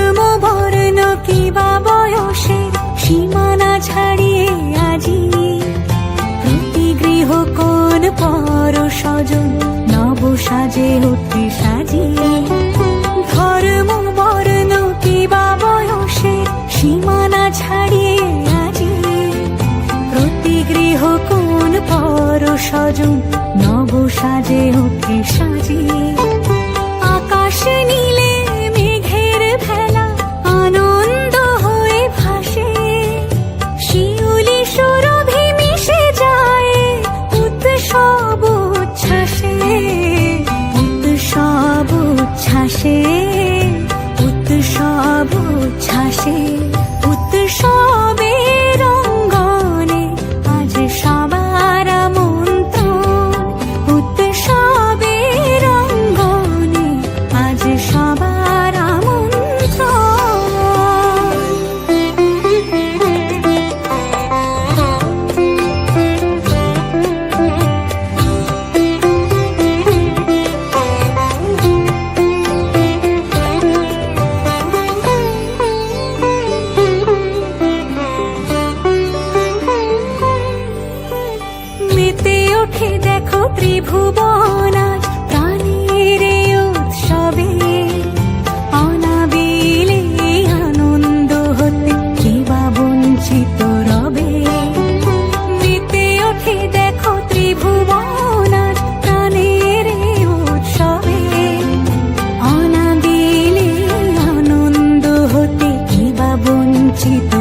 ধর্ম বর্ণ কিবা বয়সের সীমানা ছাড়িয়ে আজি প্রতি গৃহ কোন পর স্বজন নব সাজে উঠে সাজিয়ে। ধর্ম বর্ণ কিবা বয়সের সীমানা ছাড়িয়ে আজি প্রতি গৃহ কোন পর স্বজন নব সাজে উঠে সাজিয়ে। আকাশ নীলে মেঘের ভেলা আনন্দ হয়ে ভাসে, শিউলি সুরভি মিশে যায় উৎসব উচ্ছ্বাসে, উৎসব উচ্ছ্বাসে, উৎসব উচ্ছ্বাসে। উৎসবের অঙ্গনে আজ সবার আমন্ত্রণ, উৎসবের অঙ্গনে আজ সবার মেতে ওঠে দেখো ত্রিভুবন আজ প্রাণের উৎসবে, অনাবিলে আনন্দ হতে কিবা বঞ্চিত রবে। মেতে ওঠে দেখো ত্রিভুবন আজ প্রাণের উৎসবে, অনাবিলে আনন্দ হতে কিবা বঞ্চিত